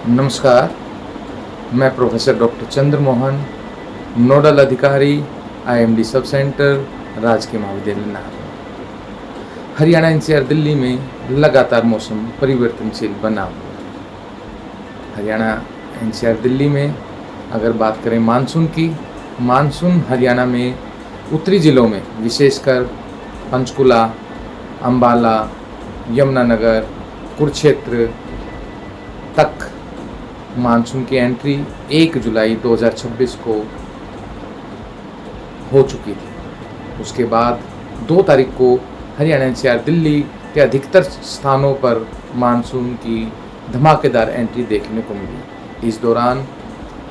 नमस्कार, मैं professor doctor Chandra Mohan, nodal अधिकारी आईएमडी सब सेंटर, राजकीय महाविद्यालय नाहरलगुन। हरियाणा एनसीआर दिल्ली में लगातार मौसम परिवर्तनशील बना हुआ है। हरियाणा एनसीआर दिल्ली में अगर बात करें मानसून की, मानसून हरियाणा में उत्तरी ज़िलों में विशेषकर पंचकुला, अम्बाला, यमुनानगर, कुरुक्षेत्र तक मानसून की एंट्री 1 जुलाई 2026 को हो चुकी थी। उसके बाद 2 तारीख को हरियाणा एनसीआर दिल्ली के अधिकतर स्थानों पर मानसून की धमाकेदार एंट्री देखने को मिली। इस दौरान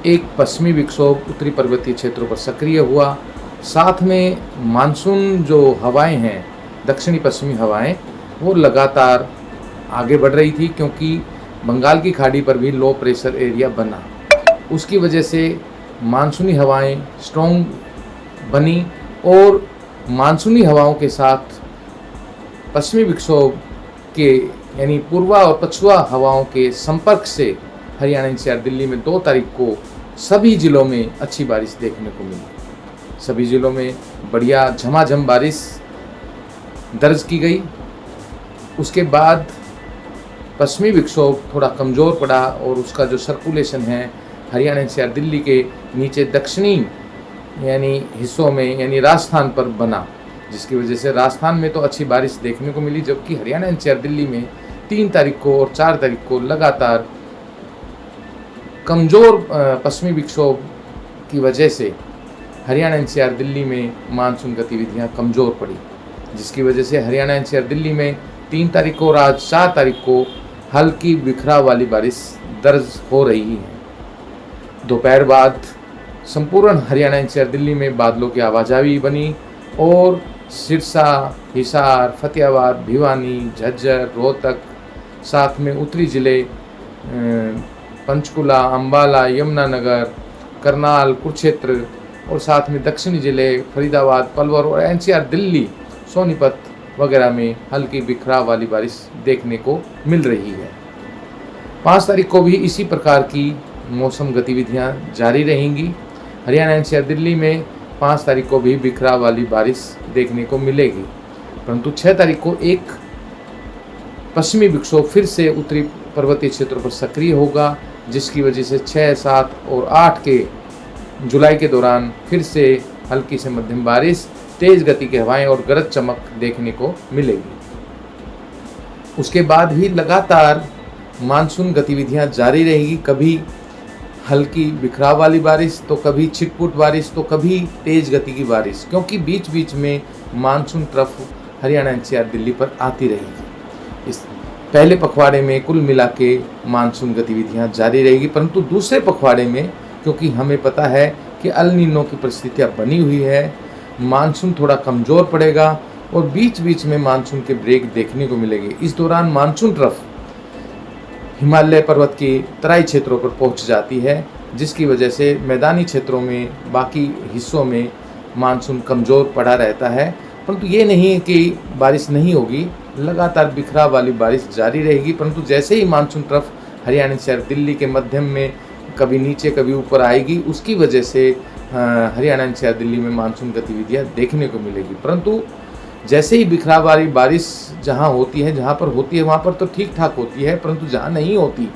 एक पश्चिमी विक्षोभ उत्तरी पर्वतीय क्षेत्रों पर सक्रिय हुआ। साथ में मानसून जो हवाएं हैं, दक्षिणी पश्चिमी हवाएं, वो लगातार आगे बढ़ रही थी क्योंकि बंगाल की खाड़ी पर भी लो प्रेशर एरिया बना। उसकी वजह से मानसूनी हवाएं स्ट्रॉन्ग बनी और मानसूनी हवाओं के साथ पश्चिमी विक्षोभ के यानी पूर्वा और पछुआ हवाओं के संपर्क से हरियाणा एनसीआर दिल्ली में 2 तारीख को सभी ज़िलों में अच्छी बारिश देखने को मिली। सभी ज़िलों में बढ़िया झमाझम बारिश दर्ज की गई। उसके बाद पश्चिमी विक्षोभ थोड़ा कमज़ोर पड़ा और उसका जो सर्कुलेशन है हरियाणा एनसीआर दिल्ली के नीचे दक्षिणी यानी हिस्सों में यानी राजस्थान पर बना, जिसकी वजह से राजस्थान में तो अच्छी बारिश देखने को मिली, जबकि हरियाणा एनसीआर दिल्ली में 3 तारीख को और 4 तारीख को लगातार कमज़ोर पश्चिमी विक्षोभ की वजह से हरियाणा एनसीआर दिल्ली में मानसून गतिविधियां कमज़ोर पड़ी, जिसकी वजह से हरियाणा एनसीआर दिल्ली में 3 तारीख को और आज 4 तारीख को हल्की बिखराव वाली बारिश दर्ज हो रही है। दोपहर बाद संपूर्ण हरियाणा एनसीआर दिल्ली में बादलों की आवाजाही बनी और सिरसा, हिसार, फतेहाबाद, भिवानी, झज्जर, रोहतक, साथ में उत्तरी ज़िले पंचकुला, अम्बाला, यमुनानगर, करनाल, कुरुक्षेत्र और साथ में दक्षिणी ज़िले फरीदाबाद, पलवल और एनसीआर दिल्ली, सोनीपत वगैरह में हल्की बिखराव वाली बारिश देखने को मिल रही है। 5 तारीख को भी इसी प्रकार की मौसम गतिविधियां जारी रहेंगी। हरियाणा एनसीआर दिल्ली में 5 तारीख को भी बिखराव वाली बारिश देखने को मिलेगी, परंतु 6 तारीख को एक पश्चिमी विक्षोभ फिर से उत्तरी पर्वतीय क्षेत्रों पर सक्रिय होगा, जिसकी वजह से 6, 7 और 8 के जुलाई के दौरान फिर से हल्की से मध्यम बारिश, तेज़ गति की हवाएं और गरज चमक देखने को मिलेगी। उसके बाद भी लगातार मानसून गतिविधियां जारी रहेगी, कभी हल्की बिखराव वाली बारिश तो कभी छिटपुट बारिश तो कभी तेज़ गति की बारिश, क्योंकि बीच बीच में monsoon trough Haryana NCR Delhi पर आती रहेगी। इस पहले पखवाड़े में कुल मिला के मानसून गतिविधियां जारी रहेगी, परंतु दूसरे पखवाड़े में क्योंकि हमें पता है कि अल नीनो की परिस्थितियाँ बनी हुई है, मानसून थोड़ा कमज़ोर पड़ेगा और बीच बीच में मानसून के ब्रेक देखने को मिलेंगे। इस दौरान मानसून ट्रफ हिमालय पर्वत की तराई क्षेत्रों पर पहुंच जाती है, जिसकी वजह से मैदानी क्षेत्रों में बाकी हिस्सों में मानसून कमज़ोर पड़ा रहता है। परंतु ये नहीं है कि बारिश नहीं होगी, लगातार बिखराव वाली बारिश जारी रहेगी, परंतु जैसे ही मानसून ट्रफ हरियाणा शहर दिल्ली के मध्यम में कभी नीचे कभी ऊपर आएगी, उसकी वजह से हरियाणा एनसीआर दिल्ली में मानसून गतिविधियां देखने को मिलेगी। परंतु जैसे ही बिखराव वाली बारिश जहां होती है, जहां पर होती है वहां पर तो ठीक ठाक होती है, परंतु जहां नहीं होती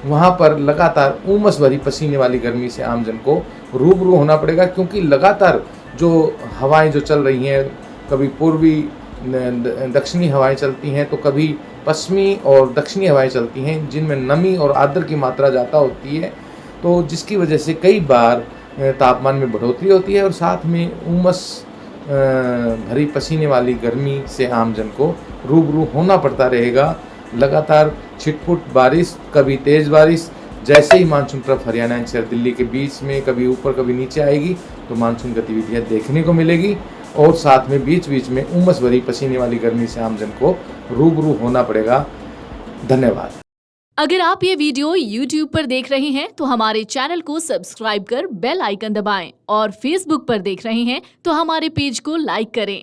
वहां पर लगातार उमस भरी पसीने वाली गर्मी से आमजन को रूबरू होना पड़ेगा, क्योंकि लगातार जो हवाएं जो चल रही हैं, कभी पूर्वी दक्षिणी हवाएं चलती हैं तो कभी पश्चिमी और दक्षिणी हवाएं चलती हैं, जिनमें नमी और आर्द्र की मात्रा ज़्यादा होती है, तो जिसकी वजह से कई बार तापमान में बढ़ोतरी होती है और साथ में उमस भरी पसीने वाली गर्मी से आमजन को रूबरू होना पड़ता रहेगा। लगातार छिटपुट बारिश, कभी तेज़ बारिश, जैसे ही monsoon trough Haryana NCR Delhi के बीच में कभी ऊपर कभी नीचे आएगी तो मानसून गतिविधियां देखने को मिलेगी और साथ में बीच बीच में उमस भरी पसीने वाली गर्मी से आमजन को रूबरू होना पड़ेगा। धन्यवाद। अगर आप ये वीडियो YouTube पर देख रहे हैं तो हमारे चैनल को सब्सक्राइब कर बेल आइकन दबाएं और Facebook पर देख रहे हैं तो हमारे पेज को लाइक करें।